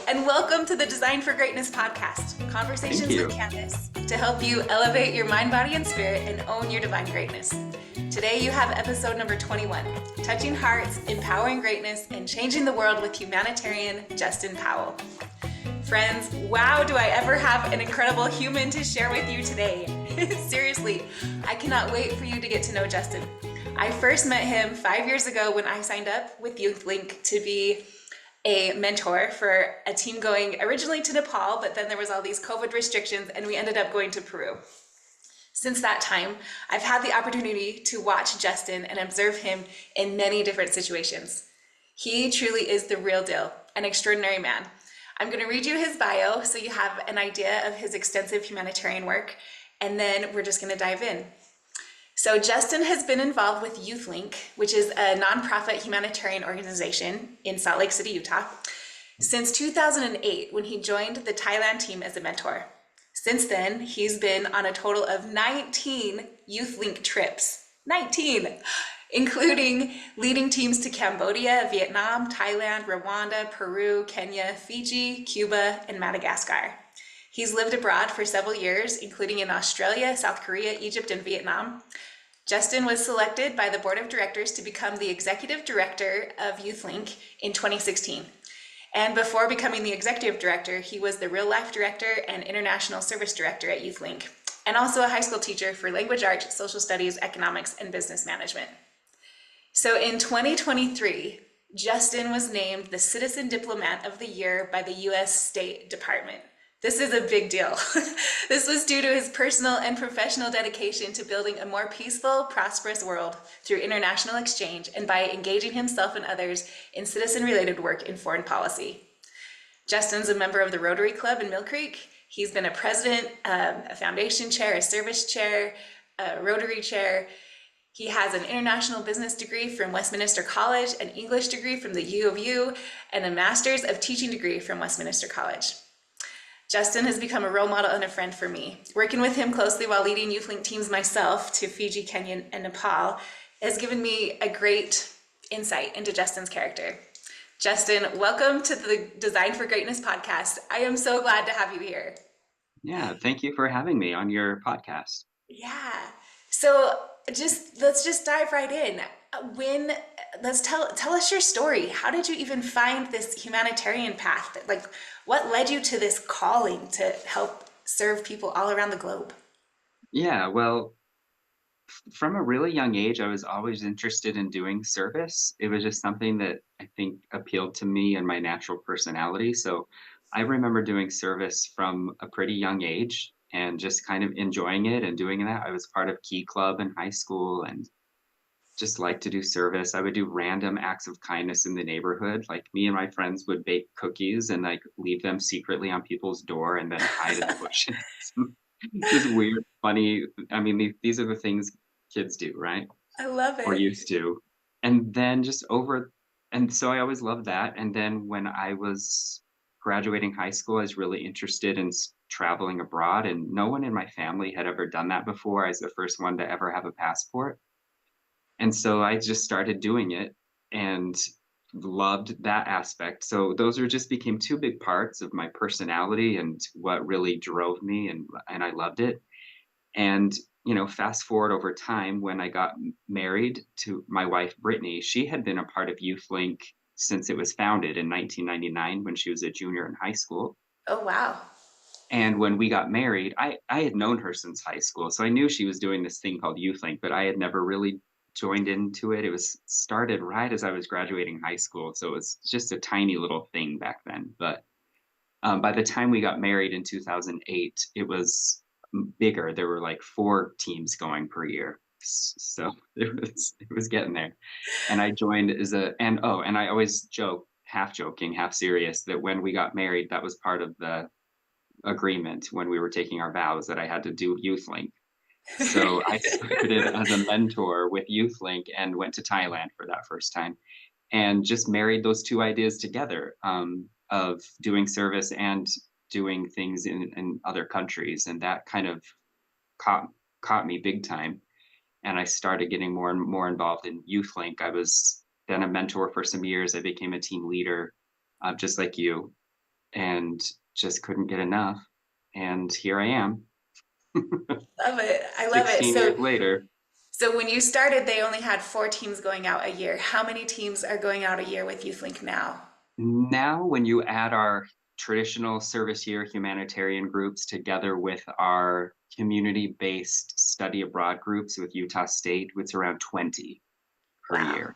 and welcome to the Design for Greatness podcast, conversations with Candace, to help you elevate your mind, body, and spirit and own your divine greatness. Today you have episode number 21, Touching Hearts, Empowering Greatness, and Changing the World with Humanitarian Justin Powell. Friends, wow, do I ever have an incredible human to share with you today. Seriously, I cannot wait for you to get to know Justin. I first met him 5 years ago when I signed up with YouthLinc to be a mentor for a team going originally to Nepal, but then there was all these COVID restrictions and we ended up going to Peru. Since that time, I've had the opportunity to watch Justin and observe him in many different situations. He truly is the real deal, an extraordinary man. I'm going to read you his bio so you have an idea of his extensive humanitarian work, and then we're just going to dive in. So Justin has been involved with YouthLinc, which is a nonprofit humanitarian organization in Salt Lake City, Utah, since 2008 when he joined the Thailand team as a mentor. Since then, he's been on a total of 19 YouthLinc trips, 19, including leading teams to Cambodia, Vietnam, Thailand, Rwanda, Peru, Kenya, Fiji, Cuba, and Madagascar. He's lived abroad for several years, including in Australia, South Korea, Egypt, and Vietnam. Justin was selected by the board of directors to become the executive director of YouthLinc in 2016. And before becoming the executive director, he was the real life director and international service director at YouthLinc, and also a high school teacher for language arts, social studies, economics, and business management. So in 2023, Justin was named the Citizen Diplomat of the Year by the US State Department. This is a big deal. This was due to his personal and professional dedication to building a more peaceful, prosperous world through international exchange and by engaging himself and others in citizen-related work in foreign policy. Justin's a member of the Rotary Club in Mill Creek. He's been a president, a foundation chair, a service chair, a Rotary chair. He has an international business degree from Westminster College, an English degree from the U of U, and a master's of teaching degree from Westminster College. Justin has become a role model and a friend for me. Working with him closely while leading YouthLinc teams myself to Fiji, Kenya, and Nepal has given me a great insight into Justin's character. Justin, welcome to the Design for Greatness podcast. I am so glad to have you here. Yeah, thank you for having me on your podcast. Yeah. So let's just dive right in. Let's tell us your story. How did you even find this humanitarian path? Like, what led you to this calling to help serve people all around the globe? Yeah, well, from a really young age, I was always interested in doing service. It was just something that I think appealed to me and my natural personality. So I remember doing service from a pretty young age and just kind of enjoying it and doing that. I was part of Key Club in high school and just like to do service. I would do random acts of kindness in the neighborhood. Like me and my friends would bake cookies and like leave them secretly on people's door and then hide in the bushes. Just weird, funny. I mean, these are the things kids do, right? I love Or it. used to. And then and so I always loved that. And then when I was graduating high school, I was really interested in traveling abroad, and no one in my family had ever done that before. I was the first one to ever have a passport. And so I just started doing it and loved that aspect. So those just became two big parts of my personality and what really drove me, and I loved it. And fast forward over time, when I got married to my wife Brittany, she had been a part of YouthLinc since it was founded in 1999 when she was a junior in high school. Oh, wow. And when we got married, I had known her since high school. So I knew she was doing this thing called YouthLinc, but I had never really joined into it. It was started right as I was graduating high school. So it was just a tiny little thing back then. But by the time we got married in 2008, it was bigger. There were like 4 teams going per year. So it was getting there. And I joined and I always joke, half joking, half serious, that when we got married, that was part of the agreement when we were taking our vows, that I had to do YouthLinc. So I started as a mentor with YouthLinc and went to Thailand for that first time and just married those two ideas together, of doing service and doing things in other countries. And that kind of caught me big time. And I started getting more and more involved in YouthLinc. I was then a mentor for some years. I became a team leader, just like you. and just couldn't get enough. And here I am, Love it. I love it. 16 years later. So when you started, they only had 4 teams going out a year. How many teams are going out a year with YouthLinc now? Now, when you add our traditional service year humanitarian groups together with our community-based study abroad groups with Utah State, it's around 20 per Wow. year.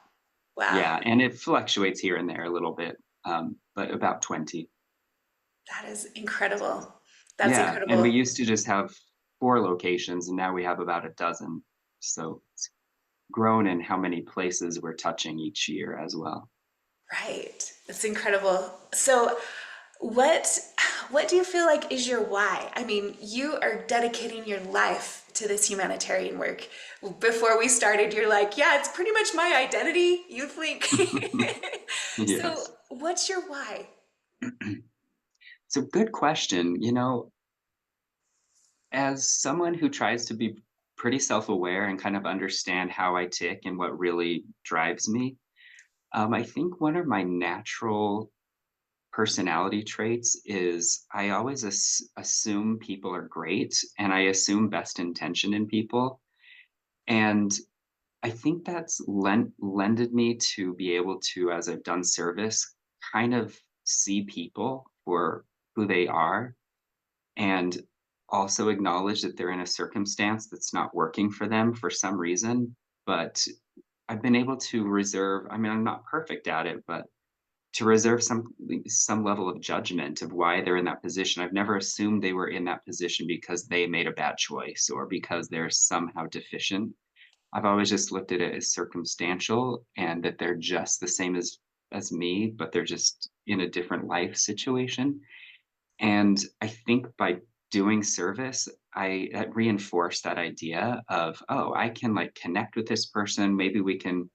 Wow. Yeah, and it fluctuates here and there a little bit, but about 20. That is incredible. That's Yeah, and we incredible. used to just have 4 locations, and now we have about a dozen. So it's grown in how many places we're touching each year as well. Right. It's incredible. So what what do you feel like is your why? I mean, you are dedicating your life to this humanitarian work. Before we started, you're like, yeah, it's pretty much my identity, YouthLink. So Yes. what's your why? So good question. As someone who tries to be pretty self-aware and kind of understand how I tick and what really drives me, I think one of my natural personality traits is I always assume people are great and I assume best intention in people. And I think that's lended me to be able to, as I've done service, kind of see people for who they are and also acknowledge that they're in a circumstance that's not working for them for some reason. But I've been able to reserve, I mean, I'm not perfect at it, but to reserve some level of judgment of why they're in that position. I've never assumed they were in that position because they made a bad choice or because they're somehow deficient. I've always just looked at it as circumstantial and that they're just the same as me, but they're just in a different life situation. And I think by doing service, that reinforced that idea of, oh, I can like connect with this person. Maybe we can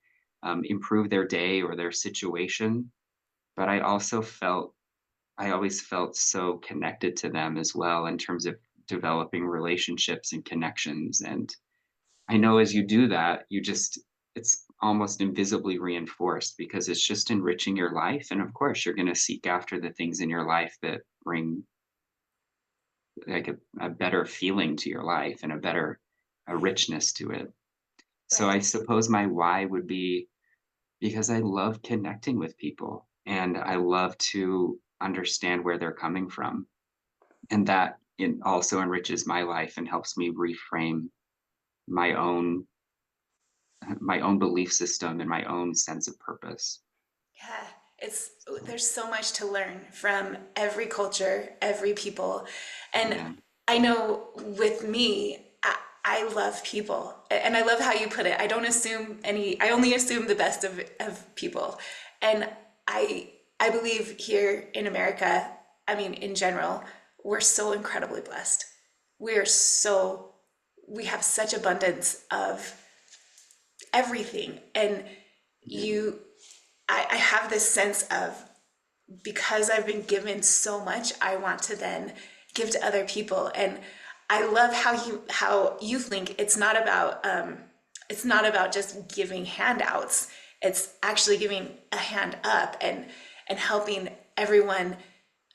improve their day or their situation. But I always felt so connected to them as well in terms of developing relationships and connections. And I know as you do that, it's almost invisibly reinforced because it's just enriching your life. And of course, you're going to seek after the things in your life that bring like a better feeling to your life and a richness to it. So I Right. suppose my why would be because I love connecting with people and I love to understand where they're coming from. And that it also enriches my life and helps me reframe my own my own belief system and my own sense of purpose. Yeah, it's there's so much to learn from every culture, every people. And Yeah. I know with me, I love people. And I love how you put it. I don't assume any, I only assume the best of people. And I I believe here in America, I mean in general, we're so incredibly blessed. We're so we have such abundance of everything. And Yeah. you I have this sense of because I've been given so much, I want to then give to other people. And I love how YouthLink. It's not about just giving handouts. It's actually giving a hand up and helping everyone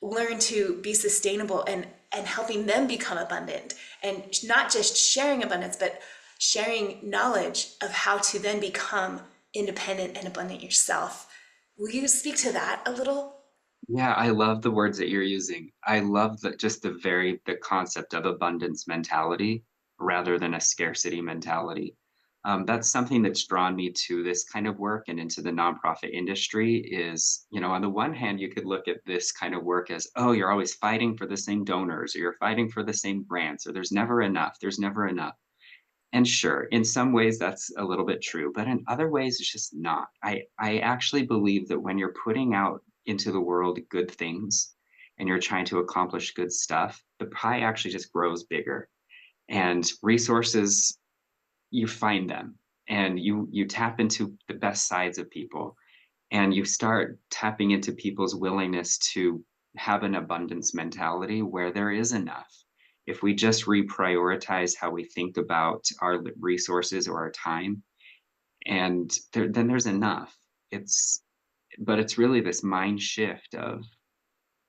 learn to be sustainable and helping them become abundant and not just sharing abundance, but sharing knowledge of how to then become independent and abundant yourself. Will you speak to that a little? Yeah, I love the words that you're using. I love the concept of abundance mentality rather than a scarcity mentality. That's something that's drawn me to this kind of work and into the nonprofit industry is, on the one hand, you could look at this kind of work as, oh, you're always fighting for the same donors or you're fighting for the same grants or there's never enough. There's never enough. And sure, in some ways that's a little bit true, but in other ways it's just not. I actually believe that when you're putting out into the world good things and you're trying to accomplish good stuff, the pie actually just grows bigger. And resources, you find them and you tap into the best sides of people and you start tapping into people's willingness to have an abundance mentality where there is enough. If we just reprioritize how we think about our resources or our time, and then there's enough. But it's really this mind shift of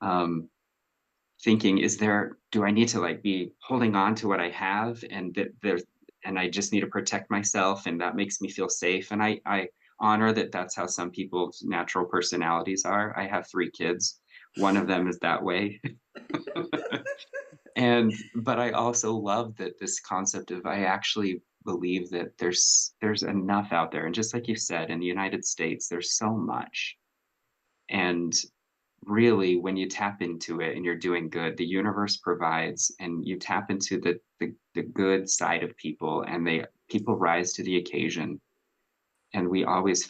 um, thinking, do I need to like be holding on to what I have, and and I just need to protect myself, and that makes me feel safe. And I honor that that's how some people's natural personalities are. I have 3 kids. One of them is that way. But I also love that this concept of, I actually believe that there's enough out there. And just like you said, in the United States, there's so much. And really, when you tap into it and you're doing good, the universe provides, and you tap into the good side of people, and people rise to the occasion. And we always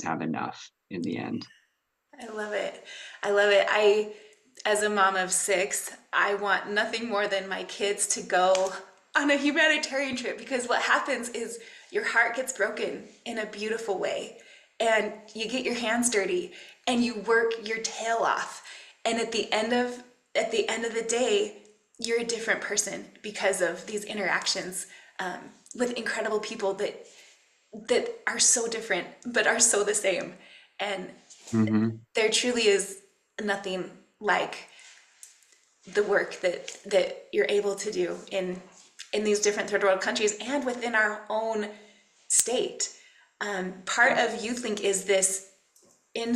have enough in the end. I love it. I love it. As a mom of 6, I want nothing more than my kids to go on a humanitarian trip, because what happens is your heart gets broken in a beautiful way, and you get your hands dirty and you work your tail off. And at the end of the day, you're a different person because of these interactions with incredible people that are so different but are so the same. And Mm-hmm. there truly is nothing like the work that you're able to do in these different third world countries and within our own state. Part of YouthLinc is this in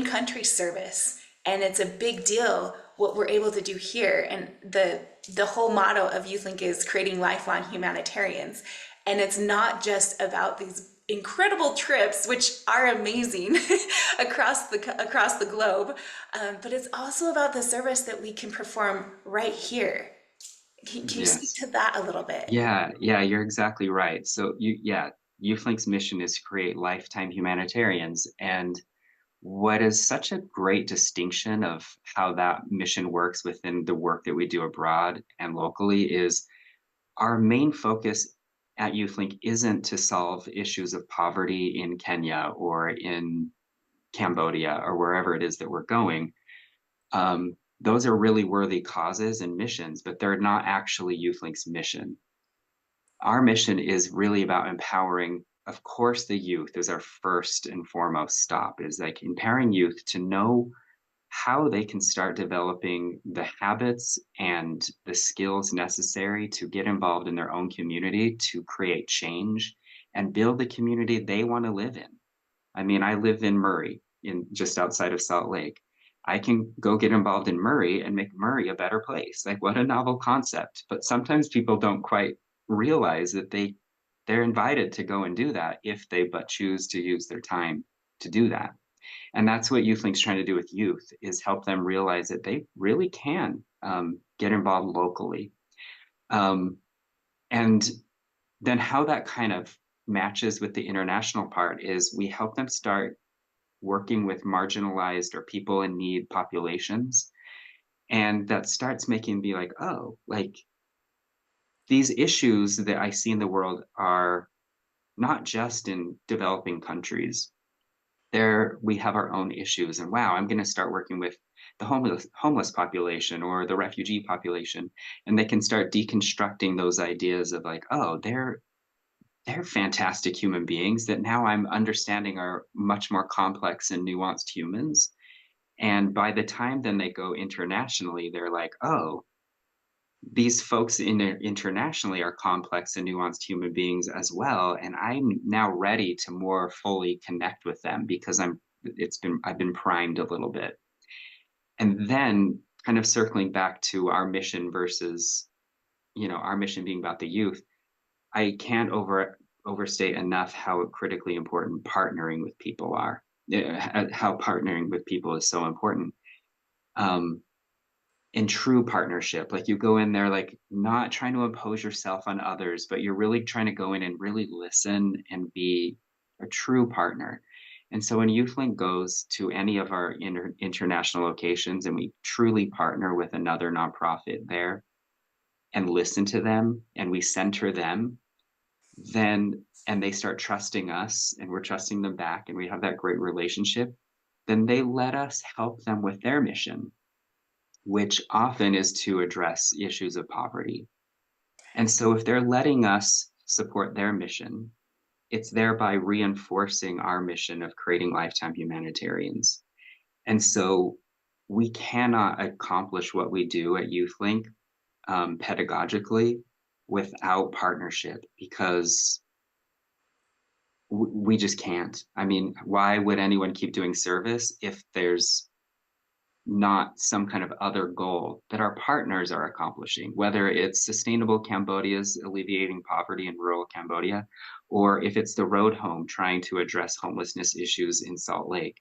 country service, and it's a big deal what we're able to do here. And the whole motto of YouthLinc is creating lifelong humanitarians. And it's not just about these incredible trips, which are amazing across the globe, but it's also about the service that we can perform right here. Can you speak Yes. to that a little bit? Yeah, you're exactly right. So YouthLink's mission is to create lifetime humanitarians. And what is such a great distinction of how that mission works within the work that we do abroad and locally is, our main focus at YouthLink isn't to solve issues of poverty in Kenya or in Cambodia or wherever it is that we're going. Those are really worthy causes and missions, but they're not actually YouthLink's mission. Our mission is really about empowering, of course, the youth is our first and foremost stop, is like empowering youth to know how they can start developing the habits and the skills necessary to get involved in their own community, to create change and build the community they want to live in. I mean, I live in Murray, in just outside of Salt Lake. I can go get involved in Murray and make Murray a better place. Like, what a novel concept. But sometimes people don't quite realize that they're invited to go and do that if they but choose to use their time to do that. And that's what YouthLink's trying to do with youth, is help them realize that they really can get involved locally. Um, and then how that kind of matches with the international part is, we help them start working with marginalized or people in need populations. And that starts making me like, oh, like, these issues that I see in the world are not just in developing countries. There we have our own issues, and wow, I'm going to start working with the homeless population or the refugee population, and they can start deconstructing those ideas of like, oh, they're fantastic human beings that now I'm understanding are much more complex and nuanced humans. And by the time then they go internationally, they're like, oh, these folks internationally are complex and nuanced human beings as well, and I'm now ready to more fully connect with them because I've been primed a little bit. And then kind of circling back to our mission versus, our mission being about the youth, I can't overstate enough how critically important partnering with people are. How partnering with people is so important. Um, in true partnership, like, you go in there like not trying to impose yourself on others, but you're really trying to go in and really listen and be a true partner. And so when YouthLink goes to any of our international locations and we truly partner with another nonprofit there and listen to them and we center them, then, and they start trusting us and we're trusting them back and we have that great relationship, then they let us help them with their mission, which often is to address issues of poverty. And so if they're letting us support their mission, it's thereby reinforcing our mission of creating lifetime humanitarians. And so we cannot accomplish what we do at YouthLinc pedagogically without partnership, because we just can't. I mean, why would anyone keep doing service if there's not some kind of other goal that our partners are accomplishing, whether it's sustainable Cambodia's alleviating poverty in rural Cambodia, or if it's the Road Home trying to address homelessness issues in Salt Lake.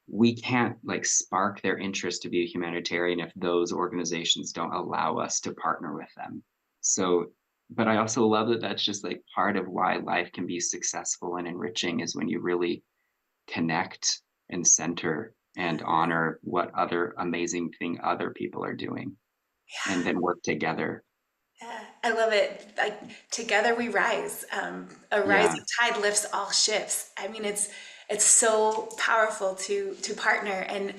We can't like spark their interest to be a humanitarian if those organizations don't allow us to partner with them. So, but I also love that that's just like part of why life can be successful and enriching, is when you really connect and center and honor what other amazing thing other people are doing, and then work together. Yeah, I love it. Like together we rise. A Yeah, rising tide lifts all ships. I mean, it's so powerful to partner and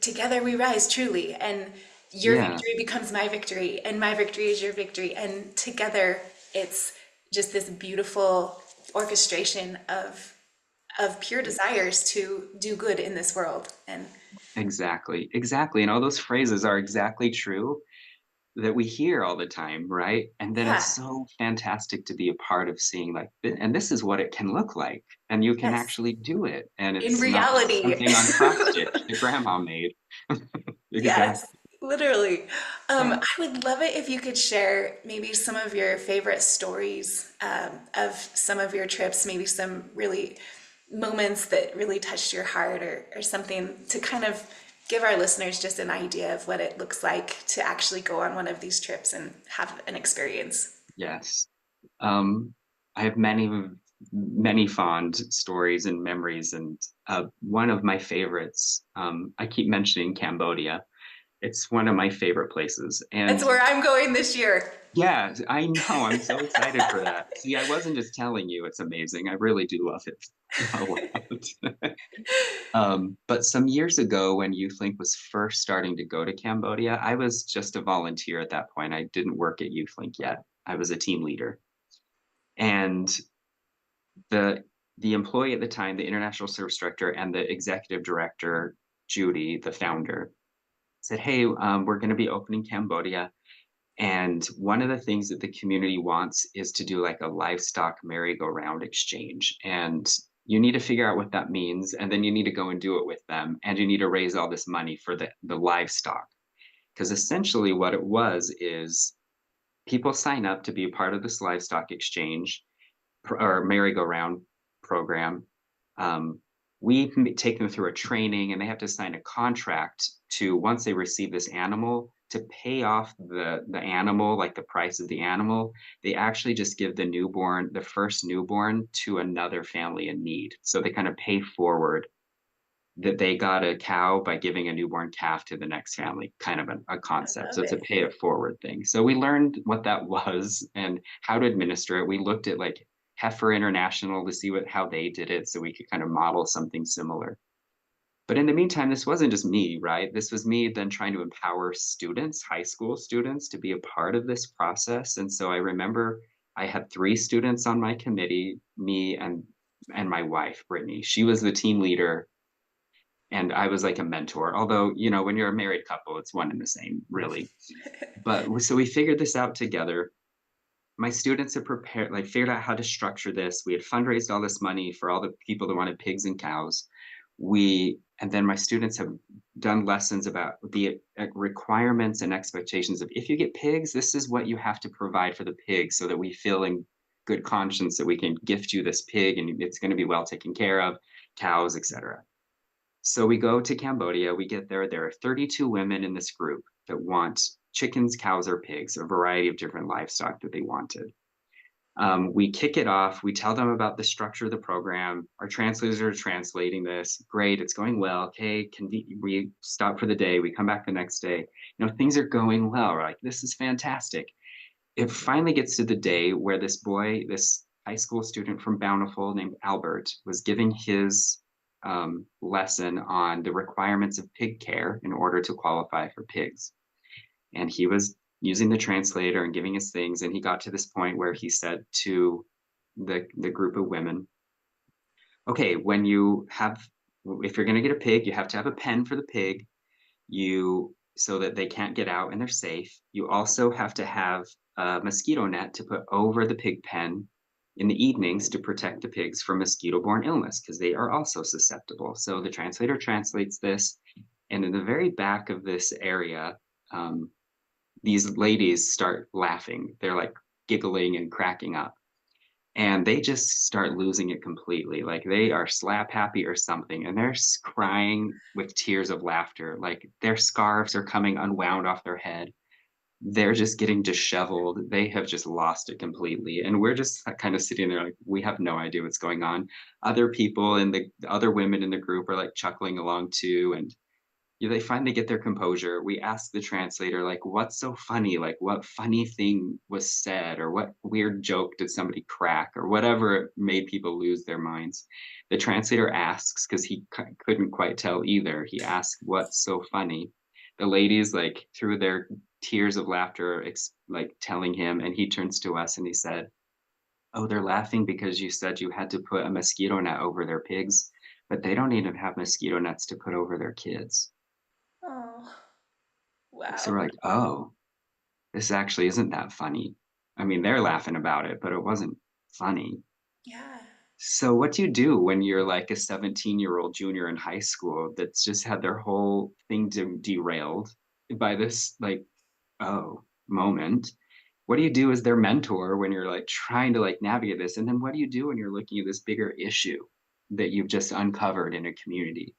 together we rise truly. And your yeah, victory becomes my victory, and my victory is your victory. And together, it's just this beautiful orchestration of pure desires to do good in this world. And exactly. And all those phrases are exactly true, that we hear all the time, right? And then yeah, it's so fantastic to be a part of seeing like, and this is what it can look like, and you can yes, actually do it, and in it's not just reality. something on cross stitch that grandma made. Yes, Exactly. literally. Yeah. I would love it if you could share maybe some of your favorite stories of some of your trips, maybe some really moments that really touched your heart, or something to kind of give our listeners just an idea of what it looks like to actually go on one of these trips and have an experience. Yes. Um, I have many fond stories and memories, and one of my favorites, I keep mentioning Cambodia. It's one of my favorite places. It's And where I'm going this year. yeah, I know. I'm so excited for that. See, I wasn't just telling you it's amazing. I really do love it a lot. But some years ago, when YouthLink was first starting to go to Cambodia, I was just a volunteer at that point. I didn't work at YouthLink yet. I was a team leader. And the the employee at the time, the international service director and the executive director, Judy, the founder, said, "Hey, we're going to be opening Cambodia. And one of the things that the community wants is to do like a livestock merry-go-round exchange. And you need to figure out what that means. And then you need to go and do it with them. And you need to raise all this money for the livestock." Because essentially what it was is people sign up to be a part of this livestock exchange or merry-go-round program. Um, we take them through a training, and they have to sign a contract to, once they receive this animal, to pay off the animal, like the price of the animal. They actually just give the first newborn, to another family in need. So they kind of pay forward that they got a cow by giving a newborn calf to the next family, kind of a I concept. love So it's a it. pay it forward thing. So we learned what that was and how to administer it. We looked at like Heifer International to see how they did it, so we could kind of model something similar. But in the meantime, this wasn't just me, right? This was me then trying to empower students, high school students, to be a part of this process. And so I remember I had 3 students on my committee, me and my wife, Brittany. She was the team leader, and I was like a mentor. Although, when you're a married couple, it's one and the same, really. But so we figured this out together. My students had prepared, like, figured out how to structure this. We had fundraised all this money for all the people that wanted pigs and cows. And then my students have done lessons about the requirements and expectations of, if you get pigs, this is what you have to provide for the pigs, so that we feel in good conscience that we can gift you this pig and it's going to be well taken care of, cows, etc. So we go to Cambodia, we get there. There are 32 women in this group that want chickens, cows, or pigs, a variety of different livestock that they wanted. We kick it off. We tell them about the structure of the program. Our translators are translating this. Great, it's going well. Okay, we stop for the day. We come back the next day. Things are going well. We're like, this is fantastic. It finally gets to the day where this boy, this high school student from Bountiful named Albert, was giving his lesson on the requirements of pig care in order to qualify for pigs. And he was using the translator and giving us things. And he got to this point where he said to the group of women, okay, if you're going to get a pig, you have to have a pen for the pig. so that they can't get out and they're safe. You also have to have a mosquito net to put over the pig pen in the evenings to protect the pigs from mosquito-borne illness because they are also susceptible. So the translator translates this, and in the very back of this area, um, these ladies start laughing. They're like giggling and cracking up. And they just start losing it completely. Like they are slap happy or something, and they're crying with tears of laughter. Like their scarves are coming unwound off their head. They're just getting disheveled. They have just lost it completely. And we're just kind of sitting there like, we have no idea what's going on. Other people and the other women in the group are like chuckling along too. And they finally get their composure. We ask the translator, like, what's so funny? Like, what funny thing was said, or what weird joke did somebody crack, or whatever made people lose their minds. The translator asks, because he couldn't quite tell either. He asked, what's so funny? The ladies, like, through their tears of laughter, like, telling him, and he turns to us and he said, oh, they're laughing because you said you had to put a mosquito net over their pigs, but they don't even have mosquito nets to put over their kids. Oh, So wow. we're like, oh, this actually isn't that funny. I mean, they're laughing about it, but it wasn't funny. Yeah. So what do you do when you're like a 17-year-old junior in high school that's just had their whole thing derailed by this like, oh, moment? What do you do as their mentor when you're like trying to like navigate this? And then what do you do when you're looking at this bigger issue that you've just uncovered in a community?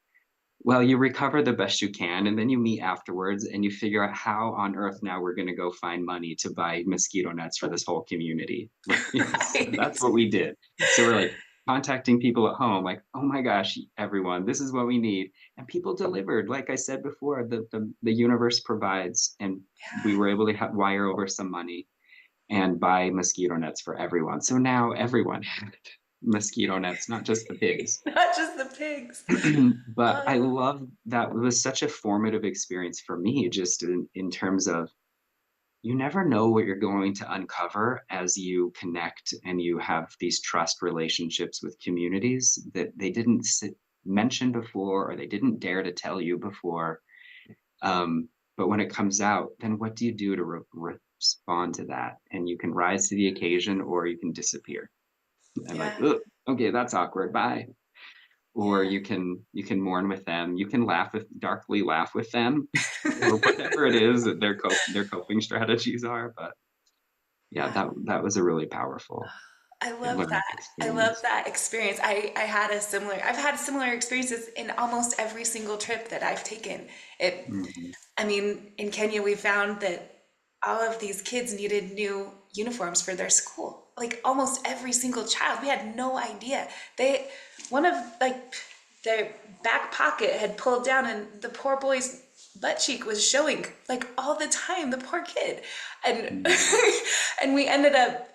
Well, you recover the best you can, and then you meet afterwards and you figure out how on earth now we're going to go find money to buy mosquito nets for this whole community. So Right. that's what we did. So we're like contacting people at home, like, oh my gosh, everyone, this is what we need. And people delivered. Like I said before, the universe provides, and we Yeah. were able to wire over some money and buy mosquito nets for everyone. So now everyone had mosquito nets, not just the pigs. Not just the pigs. But I Oh, love that it was such a formative experience for me, just in terms of you never know what you're going to uncover as you connect and you have these trust relationships with communities that they didn't mention before or they didn't dare to tell you before. But when it comes out, then what do you do to respond to that? And you can rise to the occasion or you can disappear. And like, yeah. ugh, okay, that's awkward. Bye. Or Yeah. you can mourn with them, you can darkly laugh with them, or whatever it is that their coping strategies are. But yeah, Yeah. that was a really powerful I love that. learning I love experience. that experience. I've had similar experiences in almost every single trip that I've taken. Mhm. I mean, in Kenya, we found that all of these kids needed new uniforms for their school. Like almost every single child. We had no idea. One of like their back pocket had pulled down and the poor boy's butt cheek was showing like all the time, the poor kid. And Mhm. and we ended up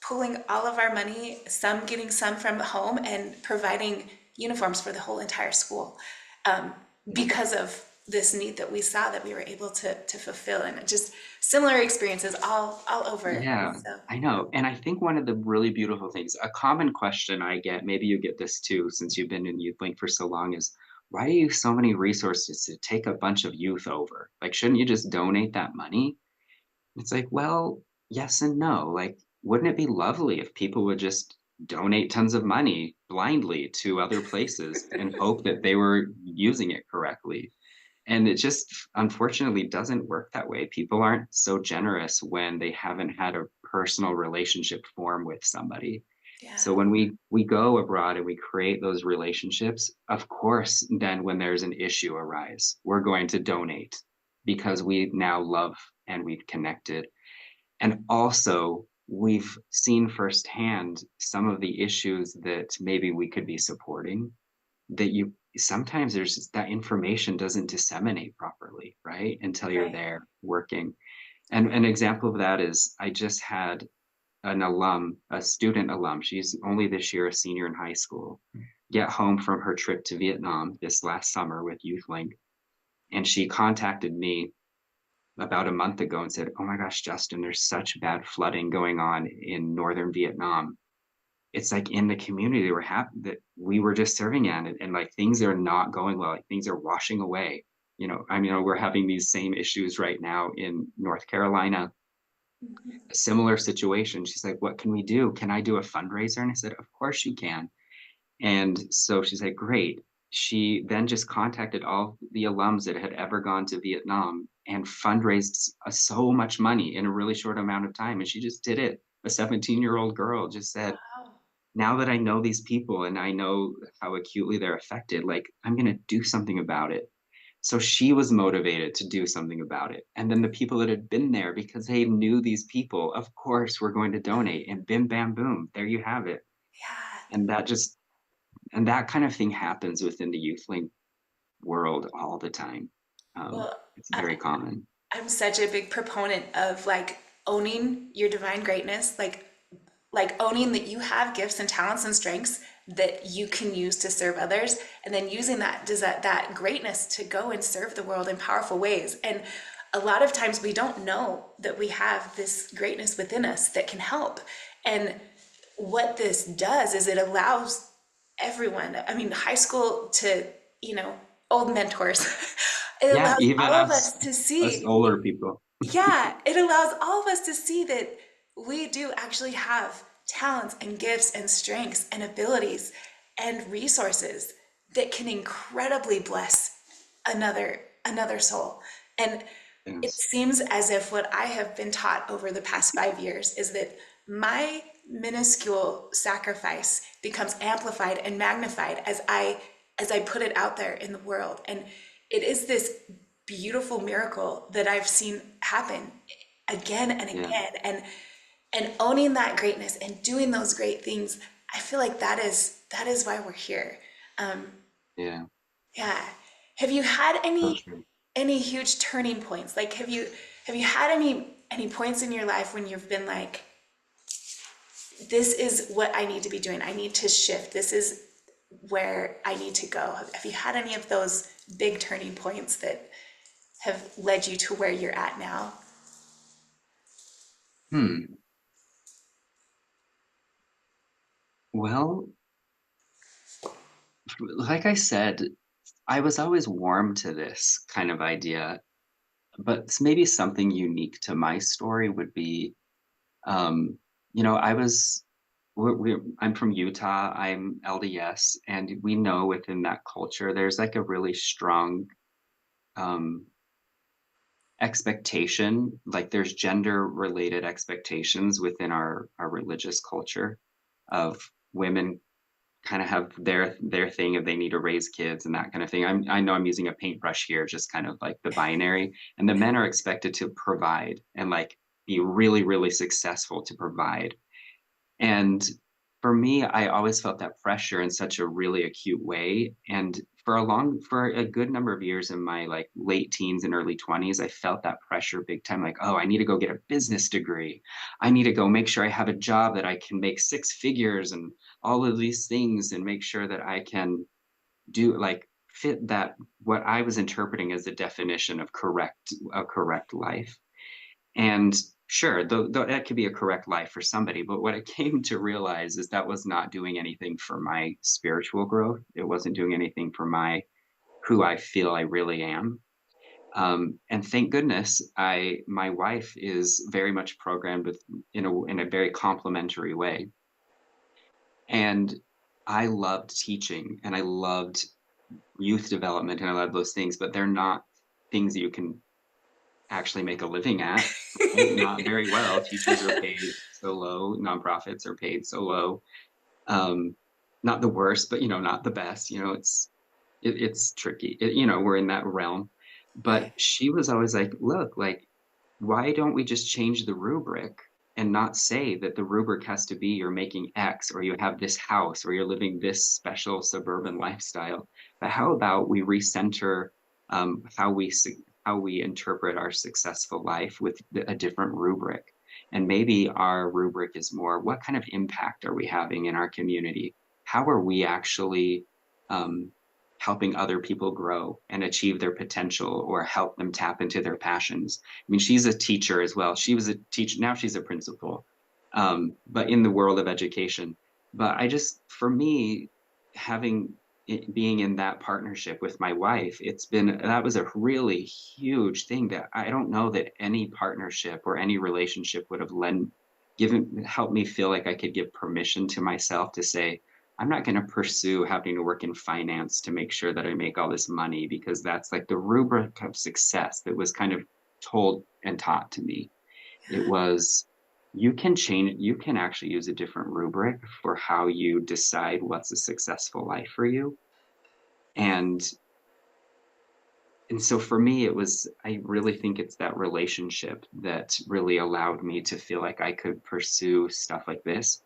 pulling all of our money, some getting some from home and providing uniforms for the whole entire school, um, because of this need that we saw that we were able to fulfill, and just similar experiences all over. Yeah, So I know. And I think one of the really beautiful things, a common question I get, maybe you get this too, since you've been in YouthLink for so long, is why do you have so many resources to take a bunch of youth over? Like, shouldn't you just donate that money? It's like, well, yes and no. Like, wouldn't it be lovely if people would just donate tons of money blindly to other places and hope that they were using it correctly? And it just unfortunately doesn't work that way. People aren't so generous when they haven't had a personal relationship form with somebody. yeah, So when we go abroad and we create those relationships, of course, then when there's an issue arise, we're going to donate because we now love and we've connected. And also, we've seen firsthand some of the issues that maybe we could be supporting that you sometimes there's just that information doesn't disseminate properly, right? Until you're right. there working. And an example of that is I just had a student alum, she's only this year a senior in high school, get home from her trip to Vietnam this last summer with YouthLinc. And she contacted me about a month ago and said, oh my gosh, Justin, there's such bad flooding going on in northern Vietnam. it's like in the community we're happy that we were just serving at it, and like things are not going well, like things are washing away. I mean, we're having these same issues right now in North Carolina, Mhm. a similar situation. She's like, what can we do? Can I do a fundraiser? And I said, of course you can. And so she's like, great. She then just contacted all the alums that had ever gone to Vietnam and fundraised so much money in a really short amount of time. And she just did it. A 17-year-old girl just said, Wow. now that I know these people and I know how acutely they're affected, like I'm going to do something about it. So she was motivated to do something about it. And then the people that had been there, because they knew these people, of course, we're going to donate. And bim, bam, boom, there you have it. Yeah. And that kind of thing happens within the YouthLinc world all the time. Well, It's I, very common. I'm such a big proponent of like owning your divine greatness, like owning that you have gifts and talents and strengths that you can use to serve others, and then using that greatness to go and serve the world in powerful ways. And a lot of times we don't know that we have this greatness within us that can help. And what this does is it allows everyone, I mean, high school to, you know, old mentors, it Yeah, allows even all of us to us see, older people. yeah, it allows all of us to see that we do actually have talents and gifts and strengths and abilities and resources that can incredibly bless another soul. And it Yes. seems as if what I have been taught over the past 5 years is that my minuscule sacrifice becomes amplified and magnified as I put it out there in the world. And it is this beautiful miracle that I've seen happen again and Yeah. again. And owning that greatness and doing those great things, I feel like that is why we're here. Um, Yeah. yeah. Have you had So any true. any huge turning points? Like have you had any points in your life when you've been like, this is what I need to be doing. I need to shift. This is where I need to go. Have you had any of those big turning points that have led you to where you're at now? Hmm. Well, like I said, I was always warm to this kind of idea, but maybe something unique to my story would be, um, I was, I'm from Utah, I'm LDS, and we know within that culture, there's like a really strong um, expectation, like there's gender related expectations within our religious culture of women kind of have their thing if they need to raise kids and that kind of thing. I know I'm using a paintbrush here, just kind of like the binary. And the men are expected to provide and like be really, really successful to provide. And for me, I always felt that pressure in such a really acute way. And for a good number of years in my like late teens and early 20s, I felt that pressure big time. Like, oh, I need to go get a business degree. I need to go make sure I have a job that I can make six figures and all of these things and make sure that I can do like fit that what I was interpreting as the definition of a correct life. And sure, that could be a correct life for somebody, but what I came to realize is that was not doing anything for my spiritual growth. It wasn't doing anything for my who I feel I really am. And thank goodness, my wife is very much programmed with in a very complementary way. And I loved teaching and I loved youth development and I love those things, but they're not things that you can actually make a living at, right? Not very well. Teachers are paid so low, nonprofits are paid so low. Um, Not the worst, but not the best. It's tricky. We're in that realm. But Right. she was always like, look, like, why don't we just change the rubric and not say that the rubric has to be you're making X or you have this house or you're living this special suburban lifestyle? But how about we recenter um, how we how we interpret our successful life with a different rubric? And maybe our rubric is more, what kind of impact are we having in our community? How are we actually um, helping other people grow and achieve their potential or help them tap into their passions? I mean, she's a teacher as well. She was a teacher, now she's a principal. But in the world of education, But for me, being in that partnership with my wife, that was a really huge thing that I don't know that any partnership or any relationship would have helped me feel like I could give permission to myself to say, I'm not going to pursue having to work in finance to make sure that I make all this money, because that's like the rubric of success that was kind of told and taught to me. It was, you can actually use a different rubric for how you decide what's a successful life for you. And so for me, I really think it's that relationship that really allowed me to feel like I could pursue stuff like this,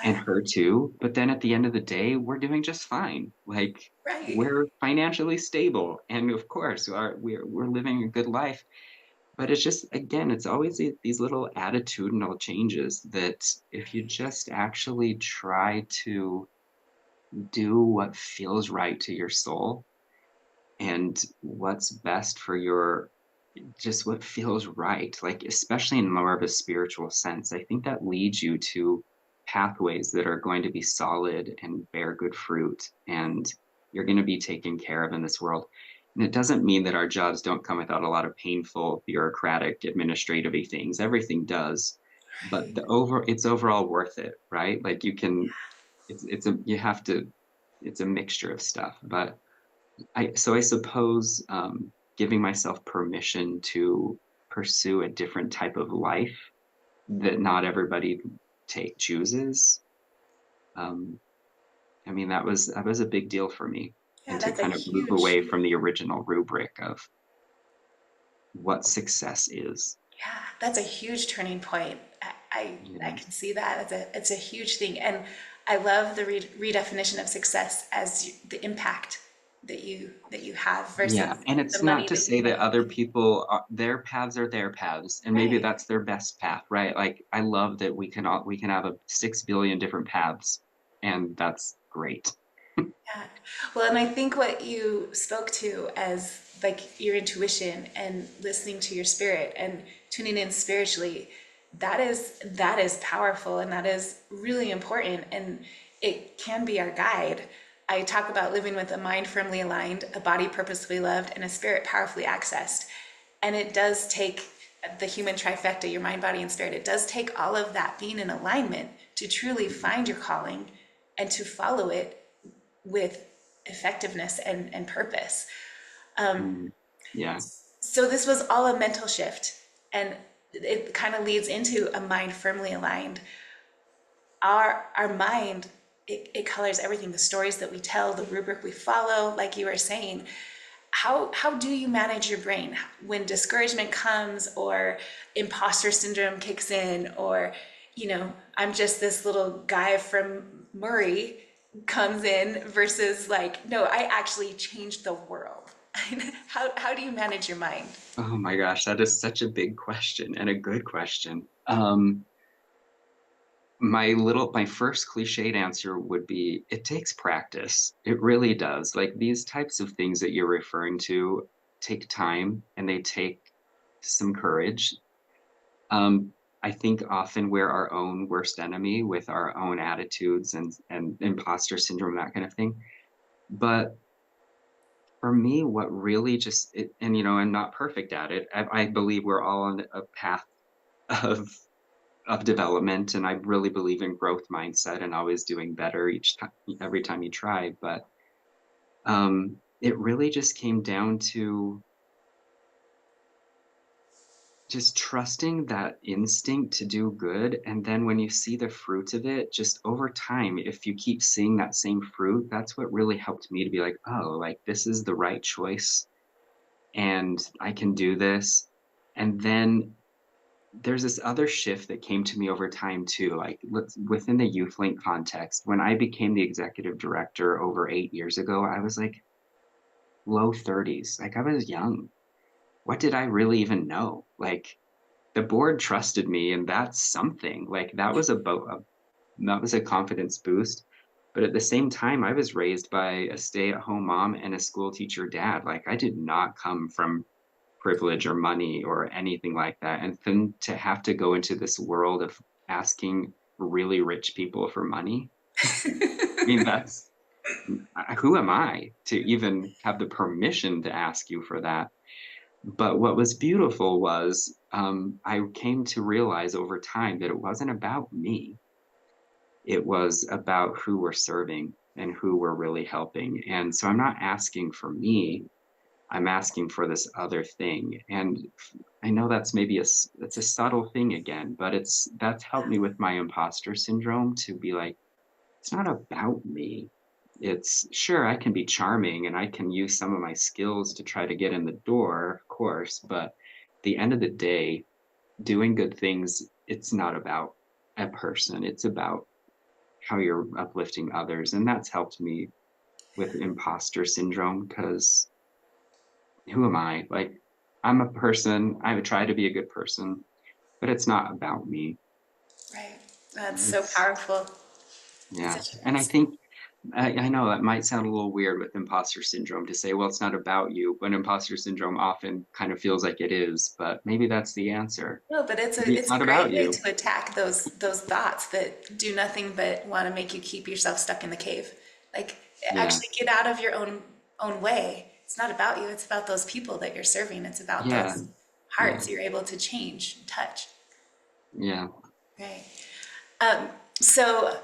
and Yeah. her too. But then at the end of the day, we're doing just fine. Like, Right. we're financially stable. And of course, we're living a good life. But it's just, again, it's always these little attitudinal changes that if you just actually try to do what feels right to your soul and what's best for just what feels right, like, especially in more of a spiritual sense, I think that leads you to pathways that are going to be solid and bear good fruit, and you're going to be taken care of in this world. And it doesn't mean that our jobs don't come without a lot of painful, bureaucratic, administrative things. Everything does, but it's overall worth it, right? Like, you have to, it's a mixture of stuff, but I suppose giving myself permission to pursue a different type of life that not everybody chooses. Um, I mean, that was a big deal for me, Yeah, and to that's a kind of move huge, away from the original rubric of what success is. yeah, that's a huge turning point. I Yeah. can see that. It's a huge thing. And I love the redefinition of success as the impact that you have versus Yeah, and the it's not money to that you say that other make. people their paths are their paths, and maybe Right. that's their best path, right? Like, I love that we can have a 6 billion different paths, and that's great. Yeah. Well, and I think what you spoke to as like your intuition and listening to your spirit and tuning in spiritually, that is powerful and that is really important and it can be our guide. I talk about living with a mind firmly aligned, a body purposefully loved, and a spirit powerfully accessed. And it does take the human trifecta, your mind, body, and spirit. It does take all of that being in alignment to truly find your calling and to follow it with effectiveness and purpose. Mm, yeah. So this was all a mental shift, and it kind of leads into a mind firmly aligned. Our mind, it colors everything. The stories that we tell, the rubric we follow, like you were saying. How do you manage your brain when discouragement comes or imposter syndrome kicks in or I'm just this little guy from Murray comes in versus like, no, I actually changed the world. How do you manage your mind? Oh my gosh, that is such a big question and a good question. My first cliched answer would be, it takes practice. It really does. Like, these types of things that you're referring to take time, and they take some courage. Um, I think often we're our own worst enemy with our own attitudes and imposter syndrome, that kind of thing. But for me, what really and I'm not perfect at it. I believe we're all on a path of development, and I really believe in growth mindset and always doing better every time you try. But it really just came down to just trusting that instinct to do good. And then when you see the fruit of it, just over time, if you keep seeing that same fruit, that's what really helped me to be like, oh, like, this is the right choice and I can do this. And then there's this other shift that came to me over time too. Like, within the YouthLinc context, when I became the executive director over 8 years ago, I was like low 30s. Like, I was young. What did I really even know? Like, the board trusted me, and that's something. Like, that was a confidence boost. But at the same time, I was raised by a stay-at-home mom and a school teacher dad. Like, I did not come from privilege or money or anything like that. And then to have to go into this world of asking really rich people for money, I mean, who am I to even have the permission to ask you for that? But what was beautiful was I came to realize over time that it wasn't about me. It was about who we're serving and who we're really helping. And so I'm not asking for me. I'm asking for this other thing. And I know that's maybe it's a subtle thing again, but that's helped me with my imposter syndrome to be like, it's not about me. It's sure I can be charming and I can use some of my skills to try to get in the door, of course, but at the end of the day, doing good things, it's not about a person. It's about how you're uplifting others. And that's helped me with imposter syndrome because who am I? Like, I'm a person, I would try to be a good person, but it's not about me. Right. That's so It's, powerful. yeah. Such And I think, I know that might sound a little weird with imposter syndrome to say, well, it's not about you, when imposter syndrome often kind of feels like it is, but maybe that's the answer. No, but Maybe it's it's a not about great way you. to attack those thoughts that do nothing but want to make you keep yourself stuck in the cave. Like Yeah. actually get out of your own way. It's not about you, it's about those people that you're serving. It's about Yeah. those Yeah. hearts you're able to change, touch. Yeah. Right. Um, so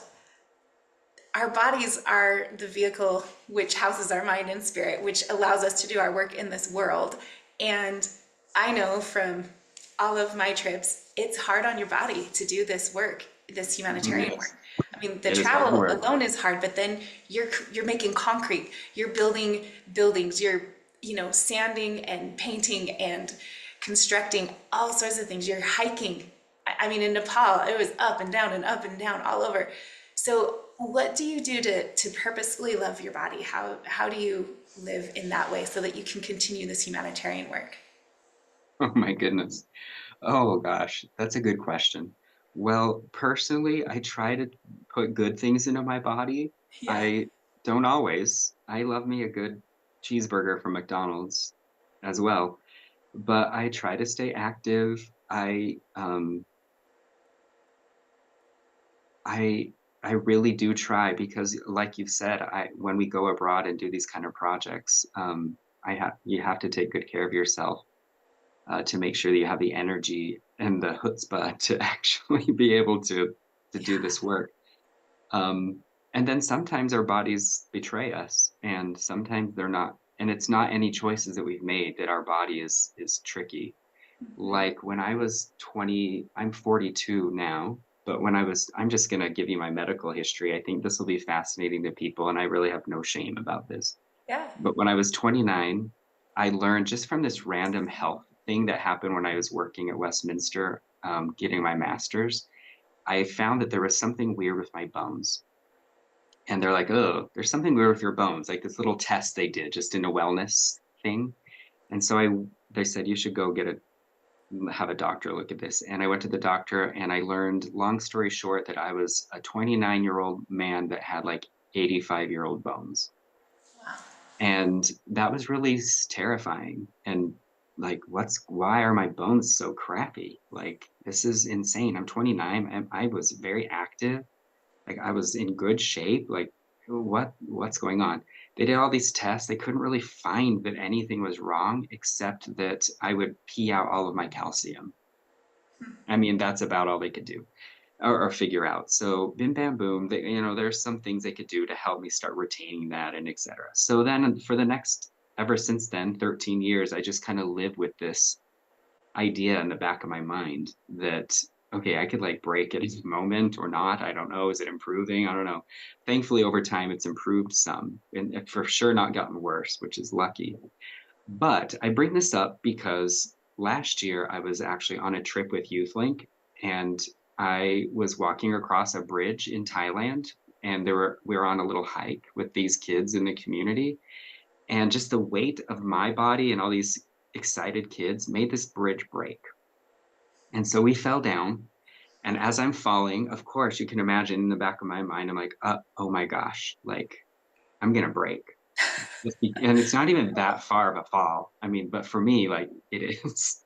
our bodies are the vehicle which houses our mind and spirit, which allows us to do our work in this world. And I know from all of my trips, it's hard on your body to do this work, this Mhm. humanitarian work. I mean, the It is hard travel work. alone is hard, but then you're making concrete, you're building buildings, you're sanding and painting and constructing all sorts of things. You're hiking. I mean, in Nepal, it was up and down all over. So, what do you do to purposefully love your body? How do you live in that way so that you can continue this humanitarian work? Oh my goodness. Oh gosh, that's a good question. Well, personally, I try to put good things into my body. Yeah. I don't always. I love me a good cheeseburger from McDonald's as well, but I try to stay active. I I really do try because like you've said, I when we go abroad and do these kind of projects, I have you have to take good care of yourself to make sure that you have the energy and the chutzpah to actually be able to do Yeah. this work. And then sometimes our bodies betray us, and sometimes they're not. And it's not any choices that we've made that our body is tricky. Like when I was 20, I'm 42 now, but I'm just gonna give you my medical history. I think this will be fascinating to people, and I really have no shame about this. Yeah. But when I was 29, I learned just from this random health thing that happened when I was working at Westminster, getting my master's. I found that there was something weird with my bones. And they're like, oh, there's something weird with your bones, like this little test they did just in a wellness thing. And so they said, you should go have a doctor look at this. And I went to the doctor and I learned, long story short, that I was a 29-year-old man that had like 85-year-old bones. Wow. And that was really terrifying. And like, why are my bones so crappy? Like, this is insane. I'm 29 and I was very active. Like, I was in good shape. Like, what's going on? They did all these tests. They couldn't really find that anything was wrong, except that I would pee out all of my calcium. I mean, that's about all they could do or figure out. So bim bam boom, there's some things they could do to help me start retaining that and etc. So then for the next ever since then, 13 years, I just kind of live with this idea in the back of my mind that okay, I could like break at any moment or not. I don't know. Is it improving? I don't know. Thankfully, over time, it's improved some and for sure not gotten worse, which is lucky. But I bring this up because last year I was actually on a trip with YouthLinc and I was walking across a bridge in Thailand and we were on a little hike with these kids in the community and just the weight of my body and all these excited kids made this bridge break. And so we fell down and as I'm falling, of course, you can imagine in the back of my mind, I'm like, oh my gosh, like I'm gonna break. And it's not even that far of a fall. I mean, but for me, like it is.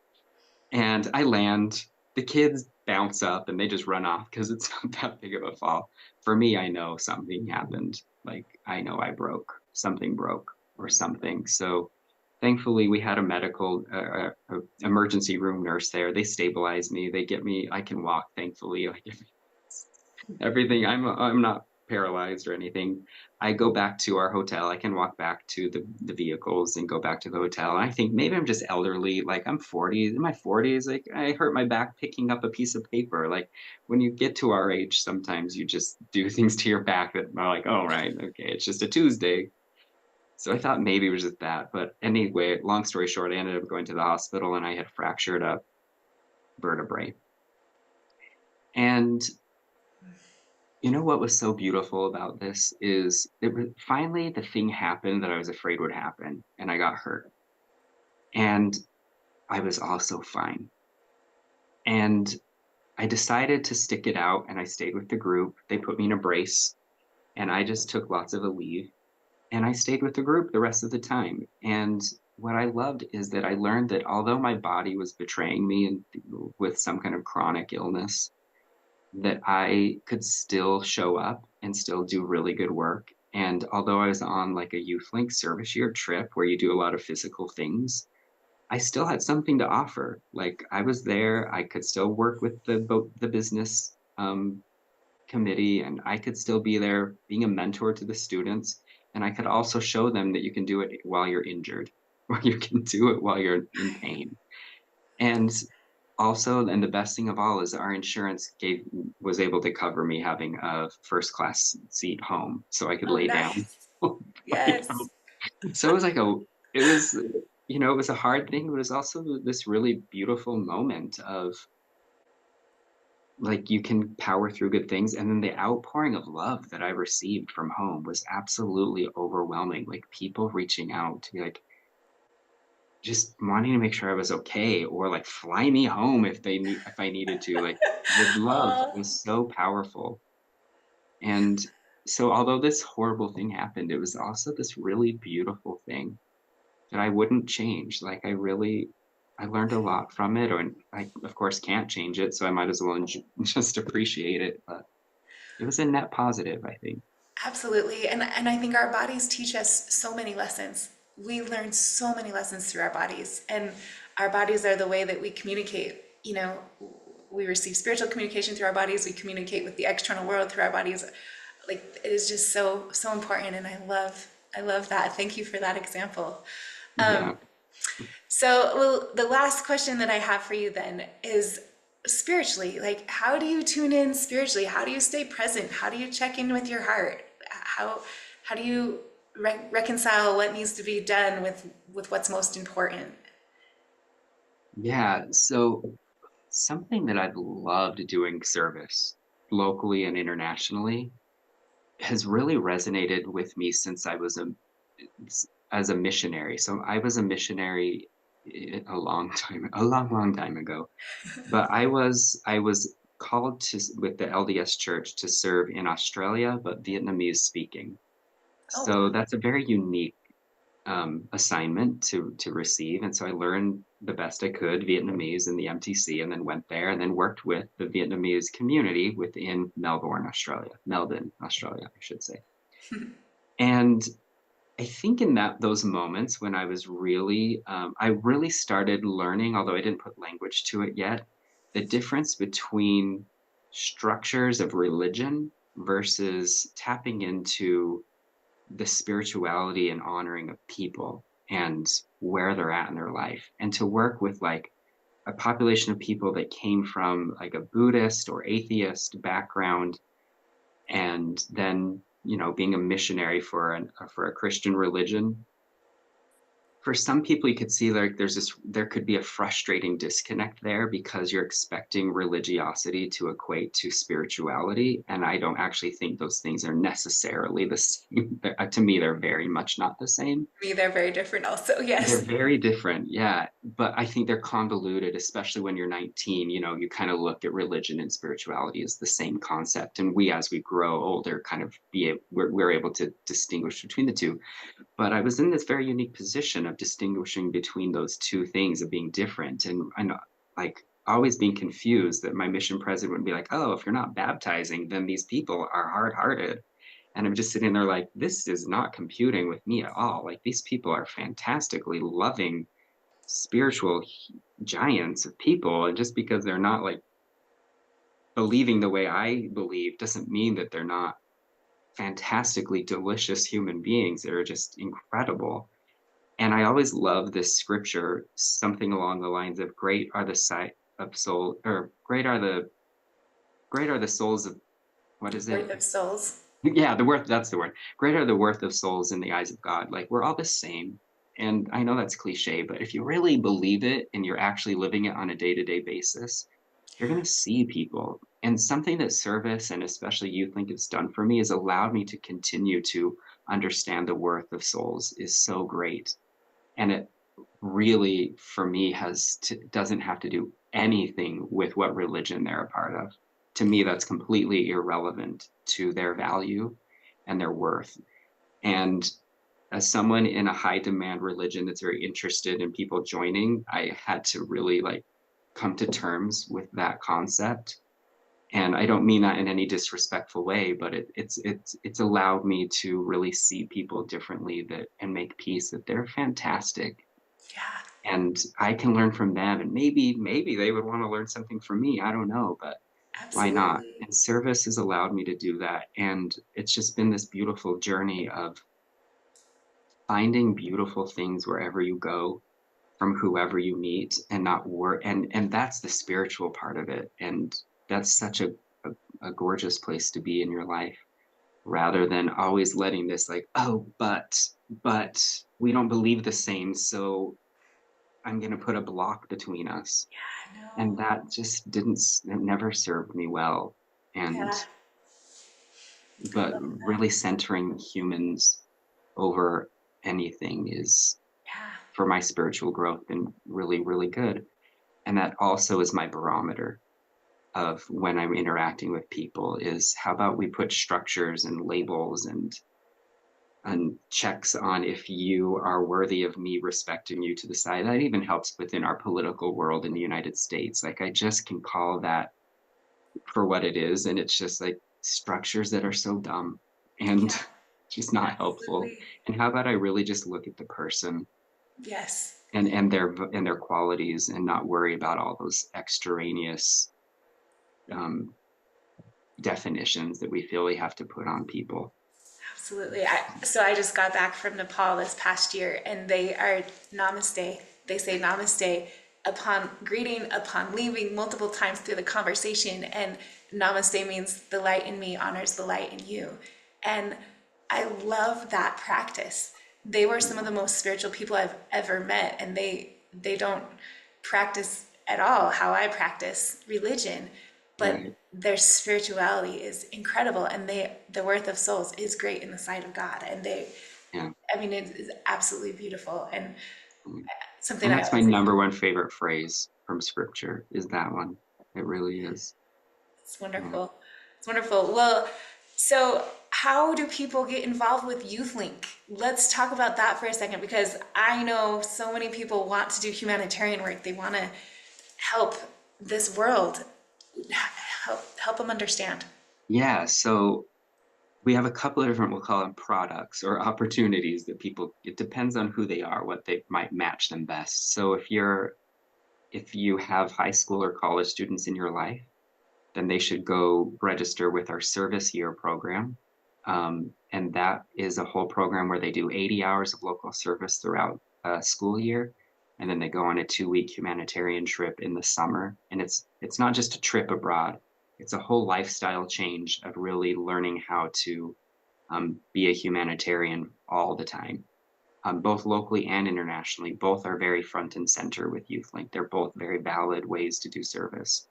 And I land, the kids bounce up and they just run off because it's not that big of a fall. for me, I know something happened. Like I know something broke or something. So thankfully we had a medical emergency room nurse there. They stabilize me. They get me, I can walk, thankfully. Like everything, I'm not paralyzed or anything. I go back to our hotel. I can walk back to the vehicles and go back to the hotel. And I think maybe I'm just elderly. Like I'm 40, in my 40s, like I hurt my back picking up a piece of paper. Like when you get to our age, sometimes you just do things to your back that are like, oh, right, okay, it's just a Tuesday. So I thought maybe it was just that. But anyway, long story short, I ended up going to the hospital and I had fractured a vertebrae. And you know what was so beautiful about this is it was finally the thing happened that I was afraid would happen, and I got hurt. And I was also fine. And I decided to stick it out and I stayed with the group. They put me in a brace and I just took lots of a leave and I stayed with the group the rest of the time. And what I loved is that I learned that although my body was betraying me and with some kind of chronic illness, that I could still show up and still do really good work. And although I was on like a YouthLinc service year trip where you do a lot of physical things, I still had something to offer. Like I was there, I could still work with the business committee, and I could still be there being a mentor to the students. And I could also show them that you can do it while you're injured, or you can do it while you're in pain. And also, and the best thing of all is our insurance was able to cover me having a first class seat home so I could Oh, lay down. nice. Yes. So it was like it was, it was a hard thing, but it was also this really beautiful moment of like you can power through good things. And then the outpouring of love that I received from home was absolutely overwhelming. Like people reaching out to be like, just wanting to make sure I was okay, or like fly me home if I needed to. Like the love Oh, was so powerful. And so although this horrible thing happened, it was also this really beautiful thing that I wouldn't change. Like I learned a lot from it, or I of course can't change it, so I might as well just appreciate it. But it was a net positive, I think. absolutely. And I think our bodies teach us so many lessons. We learn so many lessons through our bodies, and our bodies are the way that we communicate. We receive spiritual communication through our bodies. We communicate with the external world through our bodies. Like it is just so important, and I love that. Thank you for that example. Yeah. So, well, the last question that I have for you then is spiritually, like how do you tune in spiritually? How do you stay present? How do you check in with your heart? How do you reconcile what needs to be done with what's most important? Yeah. So something that I've loved doing service locally and internationally has really resonated with me since I was as a missionary. So I was a missionary a long time ago. But I was called to with the LDS Church to serve in Australia, but Vietnamese speaking. Oh, So wow. that's a very unique assignment to receive. And so I learned the best I could Vietnamese in the MTC, and then went there and then worked with the Vietnamese community within Melbourne, Australia, I should say. And I think in those moments when I really started learning, although I didn't put language to it yet, the difference between structures of religion versus tapping into the spirituality and honoring of people and where they're at in their life, and to work with like a population of people that came from like a Buddhist or atheist background, and then being a missionary for a Christian religion. For some people, you could see like there could be a frustrating disconnect there because you're expecting religiosity to equate to spirituality, and I don't actually think those things are necessarily the same. To me, they're very much not the same. Me, they're very different also. They're Yes. very different, yeah. But I think they're convoluted, especially when you're 19. You kind of look at religion and spirituality as the same concept. And as we grow older, kind of we're able to distinguish between the two. But I was in this very unique position of distinguishing between those two things of being different. And like always being confused that my mission president would be like, oh, if you're not baptizing, then these people are hard-hearted. And I'm just sitting there like, this is not computing with me at all. Like, these people are fantastically loving, spiritual giants of people. And just because they're not like believing the way I believe doesn't mean that they're not fantastically delicious human beings that are just incredible. And I always love this scripture, something along the lines of great are the sight of soul, or great are the souls of, what is Worth it? of souls. Yeah, the worth, that's the word. Great are the worth of souls in the eyes of God. Like, we're all the same. And I know that's cliche, but if you really believe it and you're actually living it on a day-to-day basis, you're going to see people. And something that service and especially YouthLinc has done for me is allowed me to continue to understand the worth of souls is so great. And it really, for me, doesn't have to do anything with what religion they're a part of. To me, that's completely irrelevant to their value and their worth. And as someone in a high demand religion that's very interested in people joining, I had to really like come to terms with that concept. And I don't mean that in any disrespectful way, but it's allowed me to really see people differently, that and make peace that they're fantastic Yeah, and I can learn from them, and maybe they would want to learn something from me. I don't know, but why not? absolutely. And service has allowed me to do that, and it's just been this beautiful journey of finding beautiful things wherever you go, from whoever you meet, and not work. And that's the spiritual part of it, and that's such a gorgeous place to be in your life, rather than always letting this like, oh, but we don't believe the same, so I'm going to put a block between us. I And know. that just it never served me well. And, Yeah, I but love that. really centering humans over anything is, Yeah. for my spiritual growth, been really, really good. And that also is my barometer of when I'm interacting with people is how about we put structures and labels and checks on if you are worthy of me respecting you to the side. That even helps within our political world in the United States. Like, I just can call that for what it is. And it's just like structures that are so dumb and Yeah, just not helpful. absolutely. And how about I really just look at the person Yes. and their qualities and not worry about all those extraneous um, definitions that we feel we have to put on people. Absolutely. So I just got back from Nepal this past year, and they are namaste. They say namaste upon greeting, upon leaving, multiple times through the conversation. And namaste means the light in me honors the light in you. And I love that practice. They were some of the most spiritual people I've ever met, and they don't practice at all how I practice religion, but Right. their spirituality is incredible, and the worth of souls is great in the sight of God, and Yeah. I mean, it is absolutely beautiful and something And I that's my always, number one favorite phrase from scripture is that one. It really is. it's Yeah. wonderful. It's wonderful. Well, so how do people get involved with YouthLink? Let's talk about that for a second, because I know so many people want to do humanitarian work. They want to help this world, help them understand. Yeah. So we have a couple of different, we'll call them products or opportunities that people, it depends on who they are, what they might match them best. So if you have high school or college students in your life, then they should go register with our service year program. And that is a whole program where they do 80 hours of local service throughout a school year. And then they go on a 2-week humanitarian trip in the summer. And it's not just a trip abroad. It's a whole lifestyle change of really learning how to be a humanitarian all the time, both locally and internationally. Both are very front and center with YouthLinc. They're both very valid ways to do service.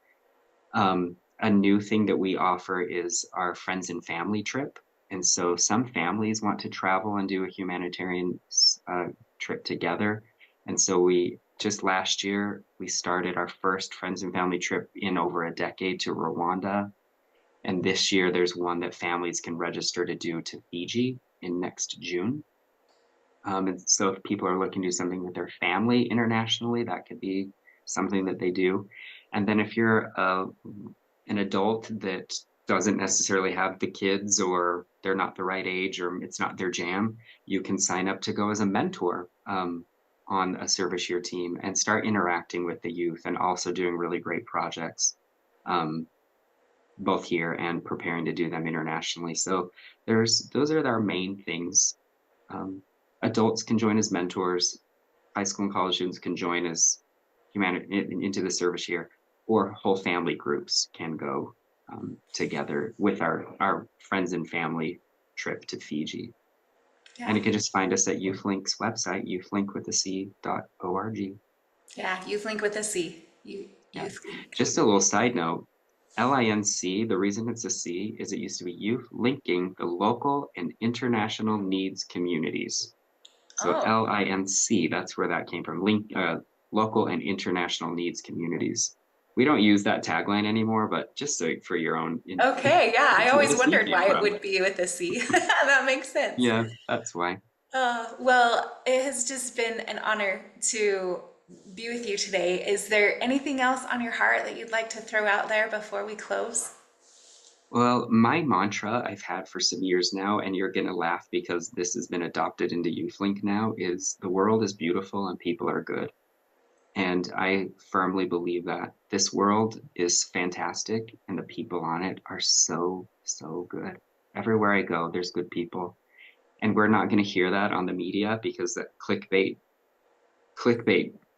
A new thing that we offer is our friends and family trip. And so some families want to travel and do a humanitarian trip together. And so we just last year, we started our first friends and family trip in over a decade to Rwanda. And this year, there's one that families can register to do to Fiji in next June. And so if people are looking to do something with their family internationally, that could be something that they do. And then if you're an adult that doesn't necessarily have the kids, or they're not the right age, or it's not their jam, you can sign up to go as a mentor on a service year team and start interacting with the youth and also doing really great projects, both here and preparing to do them internationally. So those are our main things. Adults can join as mentors. High school and college students can join as into the service year, or whole family groups can go together with our friends and family trip to Fiji. Yeah. And you can just find us at YouthLinc's website, youthlink.org. Yeah, YouthLinc with a C. YouthLink. Just a little side note, LINC, the reason it's a C is it used to be Youth Linking the Local and International Needs Communities. So LINC, that's where that came from, Local and International Needs Communities. We don't use that tagline anymore, but just so for your own. Okay, yeah, I always wondered why it would be with a C. That makes sense. Yeah, that's why. Well, it has just been an honor to be with you today. Is there anything else on your heart that you'd like to throw out there before we close? Well, my mantra I've had for some years now, and you're going to laugh because this has been adopted into YouthLinc now, is the world is beautiful and people are good. And I firmly believe that this world is fantastic and the people on it are so, so good. Everywhere I go, there's good people. And we're not going to hear that on the media because that clickbait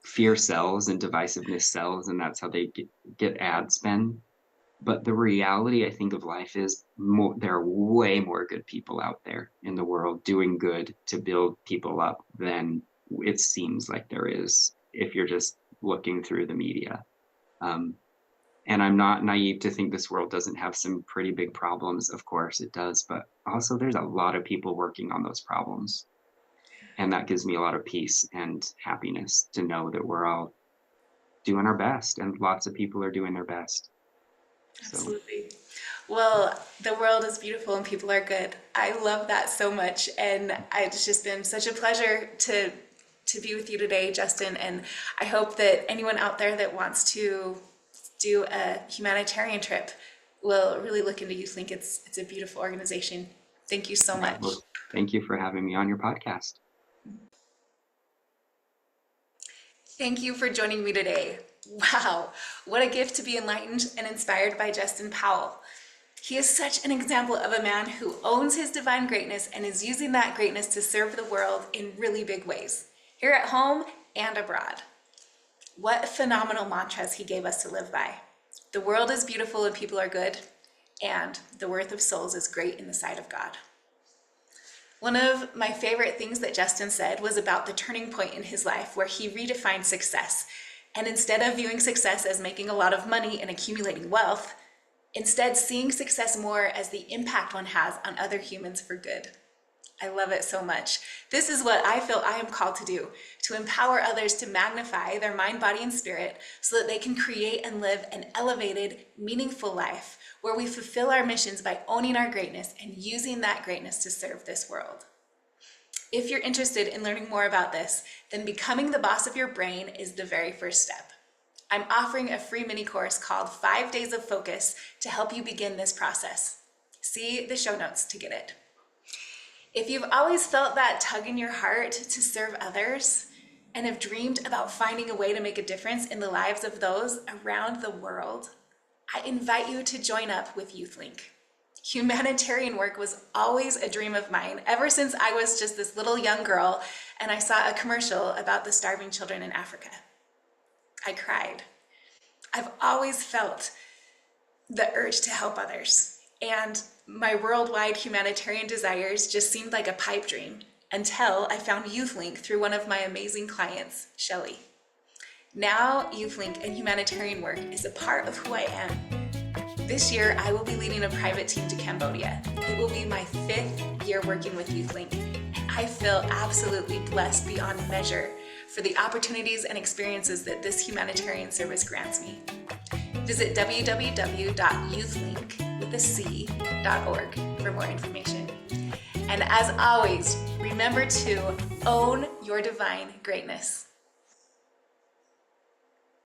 fear sells and divisiveness sells, and that's how they get ad spend. But the reality, I think, of life is there are way more good people out there in the world doing good to build people up than it seems like there is if you're just looking through the media. And I'm not naive to think this world doesn't have some pretty big problems. Of course it does, but also there's a lot of people working on those problems. And that gives me a lot of peace and happiness to know that we're all doing our best and lots of people are doing their best. Absolutely. Well, the world is beautiful and people are good. I love that so much. And it's just been such a pleasure to be with you today, Justin. And I hope that anyone out there that wants to do a humanitarian trip will really look into YouthLinc. It's a beautiful organization. Thank you so much. Well, thank you for having me on your podcast. Thank you for joining me today. Wow, what a gift to be enlightened and inspired by Justin Powell. He is such an example of a man who owns his divine greatness and is using that greatness to serve the world in really big ways, here at home and abroad. What phenomenal mantras he gave us to live by. The world is beautiful and people are good, and the worth of souls is great in the sight of God. One of my favorite things that Justin said was about the turning point in his life where he redefined success. And instead of viewing success as making a lot of money and accumulating wealth, instead seeing success more as the impact one has on other humans for good. I love it so much. This is what I feel I am called to do, to empower others to magnify their mind, body, and spirit so that they can create and live an elevated, meaningful life where we fulfill our missions by owning our greatness and using that greatness to serve this world. If you're interested in learning more about this, then becoming the boss of your brain is the very first step. I'm offering a free mini course called 5 Days of Focus to help you begin this process. See the show notes to get it. If you've always felt that tug in your heart to serve others and have dreamed about finding a way to make a difference in the lives of those around the world, I invite you to join up with YouthLinc. Humanitarian work was always a dream of mine ever since I was just this little young girl and I saw a commercial about the starving children in Africa. I cried. I've always felt the urge to help others, and my worldwide humanitarian desires just seemed like a pipe dream until I found YouthLinc through one of my amazing clients, Shelley. Now, YouthLinc and humanitarian work is a part of who I am. This year, I will be leading a private team to Cambodia. It will be my 5th year working with YouthLinc, and I feel absolutely blessed beyond measure for the opportunities and experiences that this humanitarian service grants me. Visit www.youthlink.org for more information. And as always, remember to own your divine greatness.